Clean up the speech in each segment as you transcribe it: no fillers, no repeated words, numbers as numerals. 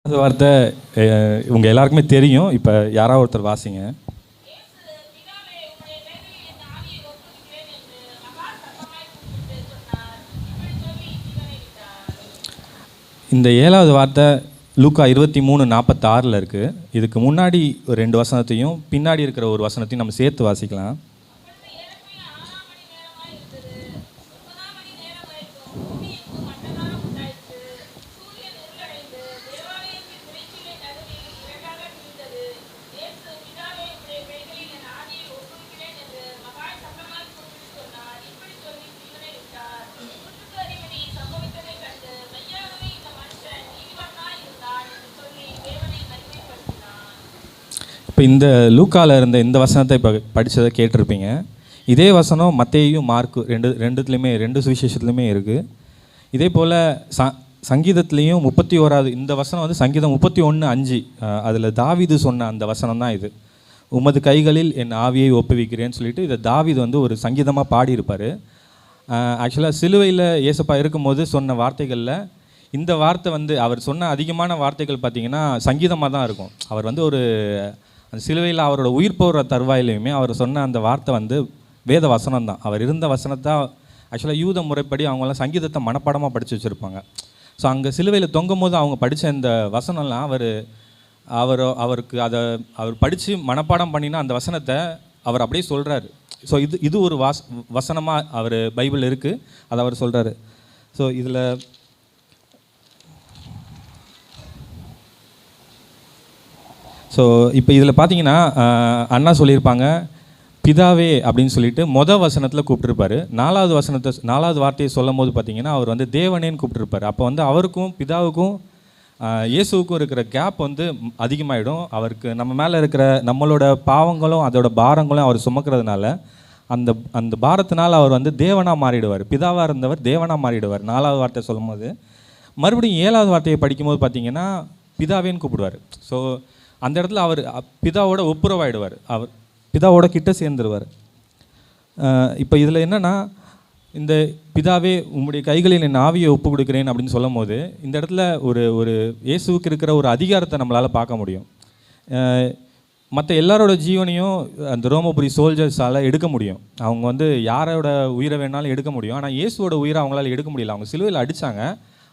அது வார்த்தை இவங்க எல்லாருக்குமே தெரியும். இப்போ யாராவது ஒருத்தர் வாசிங்க. இந்த 7வது வார்த்தை லூக்கா 23:46 இருக்குது. இதுக்கு முன்னாடி ஒரு 2 வசனத்தையும் பின்னாடி இருக்கிற ஒரு வசனத்தையும் நம்ம சேர்த்து வாசிக்கலாம். இப்போ இந்த லூக்காவில் இருந்த இந்த வசனத்தை இப்போ படித்ததை கேட்டிருப்பீங்க. இதே வசனம் மத்தேயும் மார்க்கு ரெண்டுத்துலேயுமே 2 சுவிசேஷத்துலையுமே இருக்குது. இதே போல் சங்கீதத்துலேயும் 31வது இந்த வசனம் வந்து சங்கீதம் 31:5 அதில் தாவீது சொன்ன அந்த வசனம் தான் இது. உமது கைகளில் என் ஆவியை ஒப்புவிக்கிறேன்னு சொல்லிட்டு இதை தாவீது வந்து ஒரு சங்கீதமாக பாடியிருப்பார். ஆக்சுவலாக சிலுவையில் இயேசப்பா இருக்கும்போது சொன்ன வார்த்தைகளில் இந்த வார்த்தை வந்து அவர் சொன்ன அதிகமான வார்த்தைகள் பார்த்திங்கன்னா சங்கீதமாக தான் இருக்கும். அவர் வந்து ஒரு அந்த சிலுவையில் அவரோட உயிர் போகிற தருவாயிலையுமே அவர் சொன்ன அந்த வார்த்தை வந்து வேத வசனம் தான். அவர் இருந்த வசனத்தை ஆக்சுவலாக யூத முறைப்படி அவங்களாம் சங்கீதத்தை மனப்பாடமாக படித்து வச்சுருப்பாங்க. ஸோ அங்கே சிலுவையில் தொங்கும் போது அவங்க படித்த இந்த வசனம்லாம் அவருக்கு அவர் படித்து மனப்பாடம் பண்ணினா அந்த வசனத்தை அவர் அப்படியே சொல்கிறாரு. ஸோ இது ஒரு வசனமாக அவர் பைபிள் இருக்குது, அதை அவர் சொல்கிறாரு. ஸோ இதில் இப்போ இதில் பார்த்தீங்கன்னா அண்ணா சொல்லியிருப்பாங்க பிதாவே அப்படின்னு சொல்லிட்டு வசனத்தில் கூப்பிட்டுருப்பாரு. 4வது வார்த்தையை சொல்லும் போது பார்த்தீங்கன்னா அவர் வந்து தேவனேன்னு கூப்பிட்டுருப்பார். அப்போ வந்து அவருக்கும் பிதாவுக்கும் இயேசுவுக்கும் இருக்கிற கேப் வந்து அதிகமாகிடும். அவருக்கு நம்ம மேலே இருக்கிற நம்மளோட பாவங்களும் அதோட பாரங்களும் அவர் சுமக்கிறதுனால அந்த பாரத்தினால் அவர் வந்து தேவனாக மாறிடுவார். பிதாவாக இருந்தவர் தேவனாக மாறிடுவார். 4வது வார்த்தை சொல்லும் போது மறுபடியும் 7வது வார்த்தையை படிக்கும்போது பார்த்தீங்கன்னா பிதாவேன்னு கூப்பிடுவார். ஸோ அந்த இடத்துல அவர் பிதாவோட ஒப்புரவாயிடுவார், அவர் பிதாவோட கிட்ட சேர்ந்துருவார். இப்போ இதில் என்னென்னா இந்த பிதாவே உங்களுடைய கைகளில் என் ஆவியை ஒப்பு கொடுக்குறேன் அப்படின்னு சொல்லும் போது இந்த இடத்துல ஒரு இயேசுவுக்கு இருக்கிற ஒரு அதிகாரத்தை நம்மளால் பார்க்க முடியும். மற்ற எல்லாரோட ஜீவனையும் அந்த ரோமபுரி சோல்ஜர்ஸால் எடுக்க முடியும். அவங்க வந்து யாரோட உயிரை வேணாலும் எடுக்க முடியும். ஆனால் இயேசுவோட உயிரை அவங்களால எடுக்க முடியல. அவங்க சிலுவையில் அடித்தாங்க,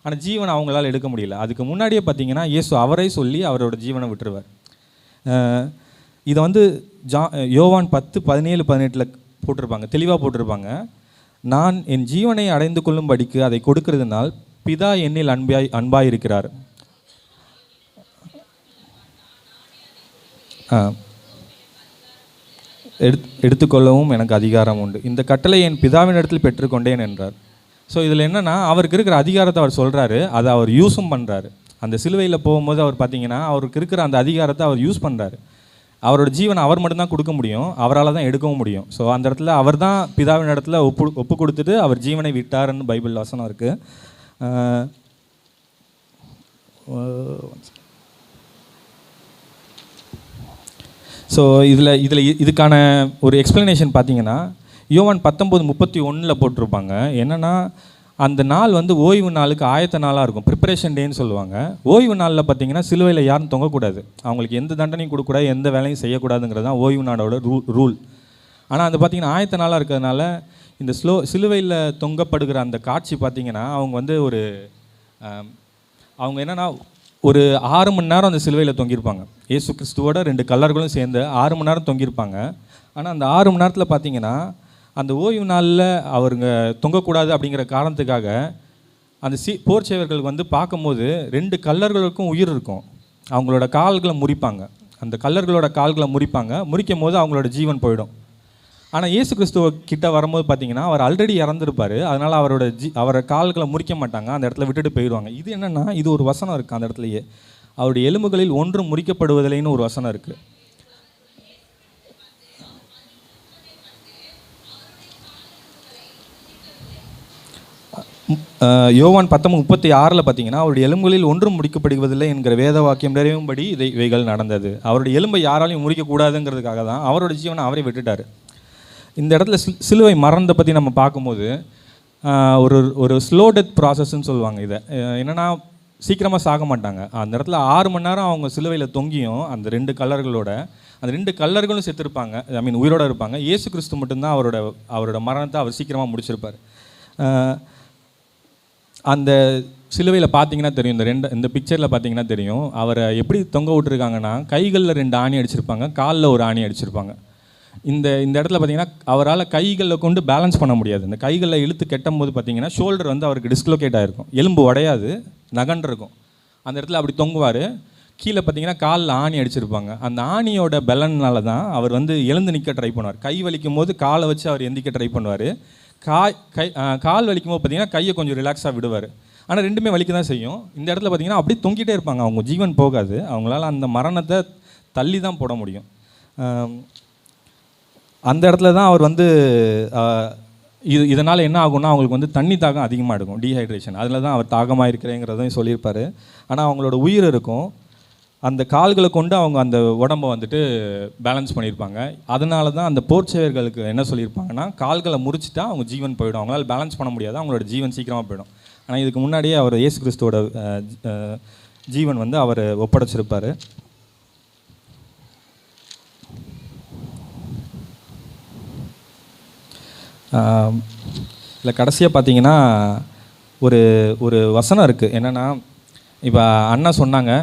ஆனால் ஜீவனை அவங்களால எடுக்க முடியல. அதுக்கு முன்னாடியே பார்த்தீங்கன்னா இயேசு அவரை சொல்லி அவரோட ஜீவனை விட்டுருவார். இதை வந்து யோவான் 10:17-18 போட்டிருப்பாங்க, தெளிவாக போட்டிருப்பாங்க. நான் என் ஜீவனை அடைந்து கொள்ளும்படிக்கு அதை கொடுக்கிறதுனால் பிதா என்னில் அன்பாய் இருக்கிறார். எடுத்துக்கொள்ளவும் எனக்கு அதிகாரம் உண்டு. இந்த கட்டளை என் பிதாவின் இடத்தில் பெற்றுக்கொண்டேன் என்றார். ஸோ இதில் என்னென்னா அவருக்கு இருக்கிற அதிகாரத்தை அவர் சொல்கிறாரு, அதை அவர் யூஸும் பண்ணுறாரு. அந்த சிலுவையில் போகும்போது அவர் பார்த்தீங்கன்னா அவருக்கு இருக்கிற அந்த அதிகாரத்தை அவர் யூஸ் பண்ணுறாரு. அவரோட ஜீவனை அவர் மட்டும்தான் கொடுக்க முடியும், அவரால் தான் எடுக்கவும் முடியும். ஸோ அந்த இடத்துல அவர் தான் பிதாவின் இடத்துல ஒப்பு கொடுத்துட்டு அவர் ஜீவனை விட்டாருன்னு பைபிள் வசனம் இருக்குது. ஸோ இதுக்கான ஒரு எக்ஸ்ப்ளனேஷன் பார்த்தீங்கன்னா யோவான் 19:31 போட்டிருப்பாங்க. என்னென்னா அந்த நாள் வந்து ஓய்வு நாளுக்கு ஆயத்த நாளாக இருக்கும், ப்ரிப்பரேஷன் டேன்னு சொல்லுவாங்க. ஓய்வு நாளில் பார்த்தீங்கன்னா சிலுவையில் யாரும் தொங்கக்கூடாது, அவங்களுக்கு எந்த தண்டனையும் கொடுக்கக்கூடாது, எந்த வேலையும் செய்யக்கூடாதுங்கிறது தான் ஓய்வு நாளோட ரூல். ஆனால் அது பார்த்திங்கன்னா ஆயத்த நாளாக இருக்கிறதுனால இந்த சிலுவையில் தொங்கப்படுகிற அந்த காட்சி பார்த்திங்கன்னா அவங்க வந்து அவங்க என்னென்னா ஒரு 6 மணி நேரம் அந்த சிலுவையில் தொங்கியிருப்பாங்க. இயேசு கிறிஸ்துவோட 2 கல்லர்களும் சேர்ந்து 6 மணி நேரம் தொங்கியிருப்பாங்க. ஆனால் அந்த 6 மணி நேரத்தில் பார்த்திங்கன்னா அந்த ஓய்வு நாளில் அவருங்க தொங்கக்கூடாது அப்படிங்கிற காரணத்துக்காக அந்த போர் சேவர்களுக்கு வந்து பார்க்கும்போது 2 கல்லர்களுக்கும் உயிர் இருக்கும். அவங்களோட கால்களை முறிப்பாங்க, அந்த கல்லர்களோட கால்களை முறிக்கும் போது அவங்களோட ஜீவன் போயிடும். ஆனால் இயேசு கிறிஸ்துவ கிட்ட வரும்போது பார்த்தீங்கன்னா அவர் ஆல்ரெடி இறந்துருப்பார். அதனால் அவரோட கால்களை முறிக்க மாட்டாங்க, அந்த இடத்துல விட்டுட்டு போயிடுவாங்க. இது என்னென்னா இது ஒரு வசனம் இருக்குது அந்த இடத்துலையே, அவருடைய எலும்புகளில் ஒன்றும் முறிக்கப்படுவதில்லைன்னு ஒரு வசனம் இருக்குது. யோவான் 10:36 பார்த்தீங்கன்னா அவருடைய எலும்புகளில் ஒன்றும் முடிக்கப்படுவதில்லை என்கிற வேத வாக்கியம் நிறைவும்படி இவைகள் நடந்தது. அவருடைய எலும்பை யாராலையும் முறிக்கக்கூடாதுங்கிறதுக்காக தான் அவரோட ஜீவனை அவரே விட்டுட்டார். இந்த இடத்துல சிலுவை மரணத்தை பற்றி நம்ம பார்க்கும்போது ஒரு ஸ்லோ டெத் ப்ராசஸ்ன்னு சொல்லுவாங்க. இதை என்னென்னா சீக்கிரமாக சாக மாட்டாங்க. அந்த இடத்துல 6 மணி நேரம் அவங்க சிலுவையில் தொங்கியும் அந்த 2 கல்லர்களோட அந்த 2 கல்லர்களும் செத்துருப்பாங்க, ஐ மீன் உயிரோடு இருப்பாங்க. இயேசு கிறிஸ்து மட்டும்தான் அவரோட மரணத்தை அவர் சீக்கிரமாக முடிச்சிருப்பார். அந்த சிலுவையில் பார்த்தீங்கன்னா தெரியும், இந்த பிக்சரில் பார்த்தீங்கன்னா தெரியும், அவரை எப்படி தொங்க விட்டுருக்காங்கன்னா கைகளில் 2 ஆணி அடிச்சிருப்பாங்க, காலில் ஒரு ஆணி அடிச்சிருப்பாங்க. இந்த இடத்துல பார்த்தீங்கன்னா அவரால் கைகளில் கொண்டு பேலன்ஸ் பண்ண முடியாது. இந்த கைகளில் இழுத்து கெட்டும் போது பார்த்தீங்கன்னா ஷோல்டர் வந்து அவருக்கு டிஸ்லோகேட் ஆகிருக்கும், எலும்பு உடையாது, நகன்றிருக்கும். அந்த இடத்துல அப்படி தொங்குவார். கீழே பார்த்தீங்கன்னா காலில் ஆணி அடிச்சிருப்பாங்க. அந்த ஆணியோட பலனால தான் அவர் வந்து எழுந்து நிற்க ட்ரை பண்ணுவார். கை வலிக்கும் போது காலை வச்சு அவர் எந்திக்க ட்ரை பண்ணுவார். கால் வலிக்கும் போது பார்த்தீங்கன்னா கையை கொஞ்சம் ரிலாக்ஸாக விடுவார். ஆனால் ரெண்டுமே வலிக்க தான் செய்யும். இந்த இடத்துல பார்த்தீங்கன்னா அப்படியே தொங்கிட்டே இருப்பாங்க, அவங்க ஜீவன் போகாது. அவங்களால அந்த மரணத்தை தள்ளி தான் போட முடியும். அந்த இடத்துல தான் அவர் வந்து இதனால் என்ன ஆகும்னா அவங்களுக்கு வந்து தண்ணி தாகம் அதிகமாக இருக்கும், டீஹைட்ரேஷன். அதில் தான் அவர் தாகமாக இருக்கிறேங்கிறதையும் சொல்லியிருப்பார். ஆனால் அவங்களோட உயிர் இருக்கும், அந்த கால்களை கொண்டு அவங்க அந்த உடம்பை வந்துட்டு பேலன்ஸ் பண்ணியிருப்பாங்க. அதனால தான் அந்த போர்ச்சேவர்களுக்கு என்ன சொல்லியிருப்பாங்கன்னா, கால்களை முறிச்சிட்டா அவங்க ஜீவன் போயிடும், அவங்களால பேலன்ஸ் பண்ண முடியாது, அவங்களோட ஜீவன் சீக்கிரமாக போயிடும். ஆனால் இதுக்கு முன்னாடியே அவர் இயேசு கிறிஸ்துவோட ஜீவன் வந்து அவர் ஒப்படைச்சிருப்பார். இல்லை கடைசியாக பார்த்தீங்கன்னா ஒரு வசனம் இருக்குது. என்னென்னா, இப்போ அண்ணா சொன்னாங்க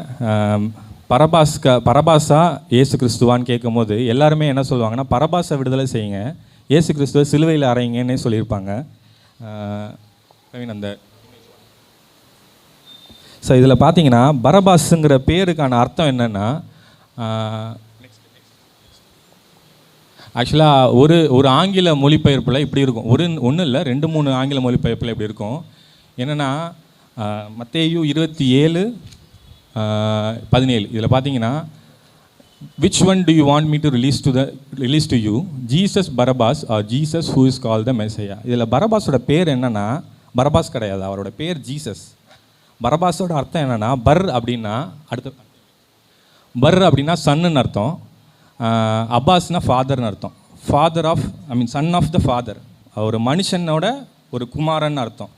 பரபாஸா ஏசு கிறிஸ்துவான்னு கேட்கும் போது எல்லாருமே என்ன சொல்லுவாங்கன்னா, பரபாஸை விடுதலை செய்யுங்க, ஏசு கிறிஸ்துவை சிலுவையில் அறையுங்கன்னே சொல்லியிருப்பாங்க. அந்த ஸோ இதில் பார்த்தீங்கன்னா பரபாஸுங்கிற பேருக்கான அர்த்தம் என்னென்னா, ஆக்சுவலாக ஒரு ஆங்கில மொழிபெயர்ப்பில் இப்படி இருக்கும், ஒன்றும் இல்லை 2-3 ஆங்கில மொழிபெயர்ப்பில் இப்படி இருக்கும். என்னென்னா, மத்தேயு 27:17 இதில் பார்த்தீங்கன்னா, which one do you want me to release to you, Jesus Barabbas or Jesus who is call the Messiah. இதில் பரபாஸோட பேர் என்னென்னா, பரபாஸ் கிடையாது, அவரோட பேர் ஜீசஸ். பரபாஸோட அர்த்தம் என்னென்னா, பர் அப்படின்னா சன்னுன்னு அர்த்தம், அப்பாஸ்னா ஃபாதர்னு அர்த்தம், சன் ஆஃப் த ஃபாதர், ஒரு மனுஷனோட ஒரு குமாரன் அர்த்தம்.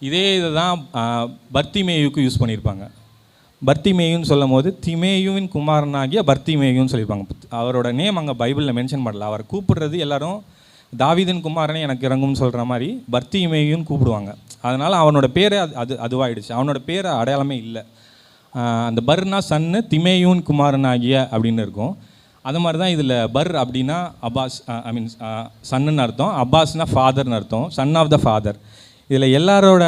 இதே இதை தான் பர்த்திமேயுக்கு யூஸ் பண்ணியிருப்பாங்க. பர்த்திமேயுன்னு சொல்லும் போது திமேயுவின் குமாரனாகிய பர்த்திமேயுன்னு சொல்லியிருப்பாங்க. அவரோட நேம் அங்கே பைபிளில் மென்ஷன் பண்ணல. அவர் கூப்பிடுறது எல்லாரும் தாவீதின் குமாரனே எனக்கு இறங்கும்னு சொல்கிற மாதிரி பர்த்திமேயுன்னு கூப்பிடுவாங்க. அதனால் அவனோட பேரே அதுவாகிடுச்சு, அவனோட பேர் அடையாளமே இல்லை. அந்த பர்னா சன்னு, திமேயுன் குமாரனாகிய அப்படின்னு இருக்கும். அது மாதிரி தான் இதில் பர் அப்படின்னா அப்பாஸ், சன்னுன்னு அர்த்தம், அப்பாஸ்னா ஃபாதர்னு அர்த்தம், சன் ஆஃப் த ஃபாதர். இதில் எல்லாரோட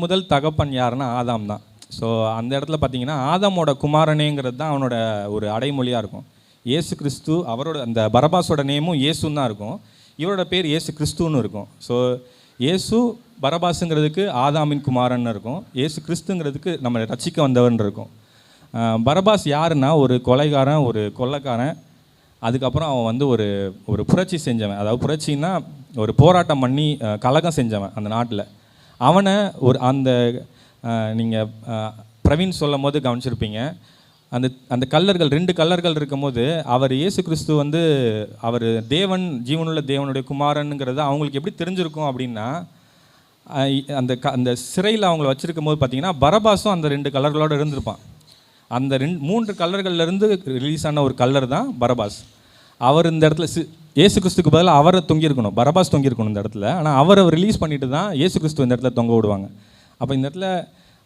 முதல் தகப்பன் யாருன்னா ஆதாம் தான். ஸோ அந்த இடத்துல பார்த்தீங்கன்னா ஆதாமோட குமாரனேங்கிறது தான் அவனோட ஒரு அடைமொழியாக இருக்கும். ஏசு கிறிஸ்து, அவரோட அந்த பரபாஸோட நேமும் ஏசுன்னு தான் இருக்கும், இவரோட பேர் ஏசு கிறிஸ்துன்னு இருக்கும். ஸோ ஏசு பரபாஸுங்கிறதுக்கு ஆதாமின் குமாரன் இருக்கும், ஏசு கிறிஸ்துங்கிறதுக்கு நம்ம ரட்சிக்க வந்தவன் இருக்கும். பரபாஸ் யாருன்னா ஒரு கொலைகாரன், ஒரு கொள்ளைக்காரன், அதுக்கப்புறம் அவன் வந்து ஒரு புரட்சி செஞ்சவன், அதாவது புரட்சின்னா ஒரு போராட்டம் பண்ணி கலகம் செஞ்சவன் அந்த நாட்டில். அவனை அந்த நீங்கள் பிரவீன் சொல்லும் போது கவனிச்சிருப்பீங்க, அந்த கல்லர்கள் 2 கல்லர்கள் இருக்கும்போது அவர் இயேசு கிறிஸ்து வந்து அவர் தேவன், ஜீவனுள்ள தேவனுடைய குமாரனுங்கிறது அவங்களுக்கு எப்படி தெரிஞ்சிருக்கும் அப்படின்னா, அந்த சிறையில் அவங்கள வச்சுருக்கும் போது பார்த்தீங்கன்னா பரபாஸும் அந்த 2 கல்லர்களோடு இருந்திருப்பான். அந்த 3 கல்லர்கள்லேருந்து ரிலீஸ் ஆன ஒரு கல்லர் தான் பரபாஸ். அவர் இந்த இடத்துல ஏசு கிறிஸ்துக்கு பதிலாக அவரை தொங்கியிருக்கணும், பரபாஸ் தொங்கியிருக்கணும் இந்த இடத்துல. ஆனால் அவரை ரிலீஸ் பண்ணிட்டு தான் ஏசு கிறிஸ்து இந்த இடத்துல தொங்க விடுவாங்க. அப்போ இந்த இடத்துல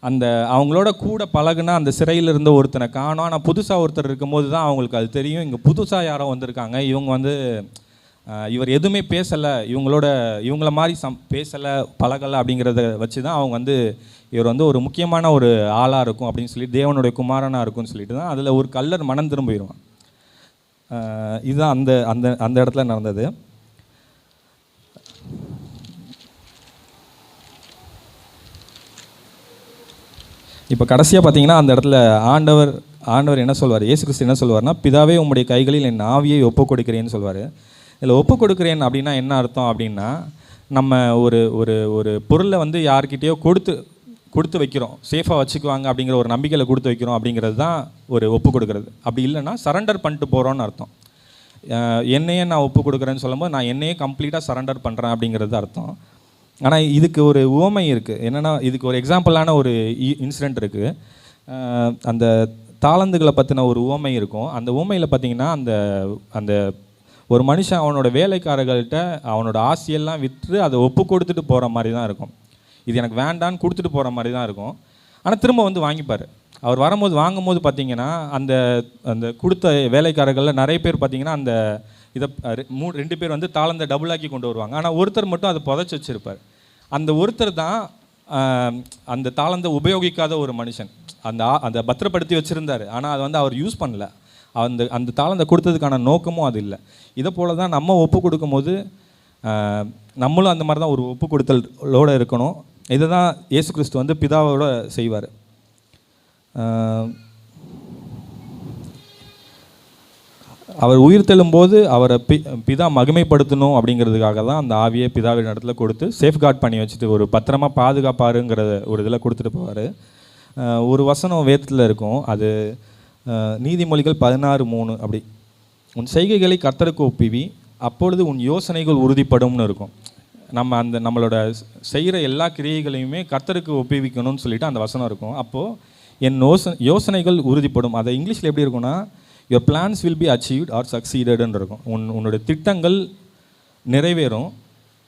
அந்த அவங்களோட கூட பழகுனா அந்த சிறையில் இருந்த ஒருத்தனை காணோம். ஆனால் புதுசாக ஒருத்தர் இருக்கும்போது தான் அவங்களுக்கு அது தெரியும், இங்கே புதுசாக யாரோ வந்திருக்காங்க, இவங்க வந்து இவர் எதுவுமே பேசலை, இவங்கள மாதிரி பேசலை பழகலை அப்படிங்கிறத வச்சு தான் அவங்க வந்து இவர் வந்து ஒரு முக்கியமான ஒரு ஆளாக இருக்கும் அப்படின்னு சொல்லி, தேவனுடைய குமாரனாக இருக்கும்னு சொல்லிட்டு தான் அதில் ஒரு கல்லர் மனம் திரும்பிடுவான். இதுதான் அந்த இடத்துல நடந்தது. இப்போ கடைசியாக பார்த்தீங்கன்னா அந்த இடத்துல ஆண்டவர் என்ன சொல்வார், இயேசு கிறிஸ்து என்ன சொல்வார்னா, பிதாவே உம்முடைய கைகளில் என் ஆவியை ஒப்புக் கொடுக்கிறேன்னு சொல்வார். இதில் ஒப்புக் கொடுக்குறேன் அப்படின்னா என்ன அர்த்தம் அப்படின்னா, நம்ம ஒரு பொருளை வந்து யார்கிட்டயோ கொடுத்து வைக்கிறோம், சேஃபாக வச்சுக்குவாங்க அப்படிங்கிற ஒரு நம்பிக்கையில் கொடுத்து வைக்கிறோம் அப்படிங்கிறது தான் ஒரு ஒப்பு கொடுக்குறது. அப்படி இல்லைன்னா சரண்டர் பண்ணிட்டு போகிறோன்னு அர்த்தம். என்னையே நான் ஒப்பு கொடுக்குறேன்னு சொல்லும்போது நான் என்னையே கம்ப்ளீட்டாக சரண்டர் பண்ணுறேன் அப்படிங்கிறது அர்த்தம். ஆனால் இதுக்கு ஒரு உவமை இருக்குது. என்னென்னா, இதுக்கு ஒரு எக்ஸாம்பிளான ஒரு இன்சிடெண்ட் இருக்குது. அந்த தாளந்துகளை பற்றின ஒரு உவமை இருக்கும். அந்த உவமையில் பார்த்தீங்கன்னா, அந்த அந்த ஒரு மனுஷன் அவனோட வேலைக்காரர்கள்ட்ட அவனோட ஆசையெல்லாம் விற்று அதை ஒப்பு கொடுத்துட்டு போகிற மாதிரி தான் இருக்கும். இது எனக்கு வேண்டான்னு கொடுத்துட்டு போகிற மாதிரி தான் இருக்கும். ஆனால் திரும்ப வந்து வாங்கிப்பார். அவர் வரும்போது வாங்கும்போது பார்த்தீங்கன்னா, அந்த அந்த கொடுத்த வேலைக்காரர்களில் நிறைய பேர் பார்த்தீங்கன்னா, அந்த இதை 2 பேர் வந்து தாளந்தை டபுளாக்கி கொண்டு வருவாங்க. ஆனால் ஒருத்தர் மட்டும் அதை புதைச்சி வச்சுருப்பார். அந்த ஒருத்தர் தான் அந்த தாளந்தை உபயோகிக்காத ஒரு மனுஷன். அந்த பத்திரப்படுத்தி வச்சுருந்தார். ஆனால் அதை வந்து அவர் யூஸ் பண்ணல. அந்த தாளந்தை கொடுத்ததுக்கான நோக்கமும் அது இல்லை. இதை போல தான் நம்ம ஒப்பு கொடுக்கும்போது நம்மளும் அந்த மாதிரி தான் ஒரு ஒப்பு கொடுத்தலோடு இருக்கணும். இதை தான் இயேசு கிறிஸ்து வந்து பிதாவோட செய்வார். அவர் உயிர் தெழும்போது அவரை பிதா மகிமைப்படுத்தணும் அப்படிங்கிறதுக்காக தான் அந்த ஆவியை பிதாவின் இடத்துல கொடுத்து சேஃப்கார்ட் பண்ணி வச்சுட்டு ஒரு பத்திரமா பாதுகாப்பாருங்கிற ஒரு இதில் கொடுத்துட்டு போவார். ஒரு வசனம் வேதத்தில் இருக்கும். அது நீதிமொழிகள் 16:3 அப்படி, உன் செய்கைகளை கர்த்தருக்கு ஒப்புவி, அப்பொழுது உன் யோசனைகள் உறுதிப்படும்னு இருக்கும். நம்ம நம்மளோட செய்கிற எல்லா கிரியைகளையுமே கர்த்தருக்கு ஒப்புவிக்கணும்னு சொல்லிட்டு அந்த வசனம் இருக்கும். அப்போது என் யோசனைகள் உறுதிப்படும். அதை இங்கிலீஷில் எப்படி இருக்குன்னா, your plans will be achieved or succeededன்னு இருக்கும். உன்னோட திட்டங்கள் நிறைவேறும்,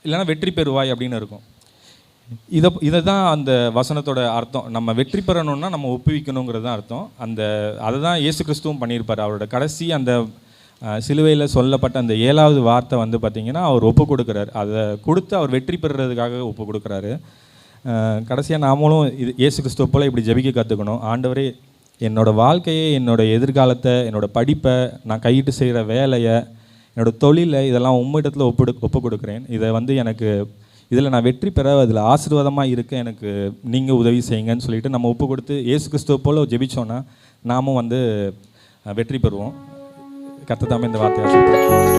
இல்லைனா வெற்றி பெறுவாய் அப்படின்னு இருக்கும். இதை தான் அந்த வசனத்தோட அர்த்தம். நம்ம வெற்றி பெறணும்னா நம்ம ஒப்புவிக்கணுங்கிறது தான் அர்த்தம். அதை தான் இயேசு கிறிஸ்துவும் பண்ணியிருப்பார். அவரோட கடைசி அந்த சிலுவையில் சொல்லப்பட்ட அந்த 7வது வார்த்தை வந்து பார்த்திங்கன்னா, அவர் ஒப்பு கொடுக்குறாரு. அதை கொடுத்து அவர் வெற்றி பெறுறதுக்காக ஒப்பு கொடுக்குறாரு. கடைசியாக நாமளும் இயேசு கிறிஸ்துவ போல் இப்படி ஜெபிக்க கற்றுக்கணும். ஆண்டவரே, என்னோடய வாழ்க்கையை, என்னோடய எதிர்காலத்தை, என்னோடய படிப்பை, நான் கையிட்டு செய்கிற வேலையை, என்னோடய தொழிலை, இதெல்லாம் உம்மிடத்தில் ஒப்பு கொடுக்குறேன். இதை வந்து எனக்கு இதில் நான் வெற்றி பெற, அதில் ஆசீர்வாதமாக இருக்க எனக்கு நீங்கள் உதவி செய்யுங்கன்னு சொல்லிட்டு நம்ம ஒப்பு கொடுத்து இயேசு கிறிஸ்துவ போல் ஜெபிச்சோன்னா நாமும் வந்து வெற்றி பெறுவோம். கர்த்தர் தாமே இந்த வார்த்தையை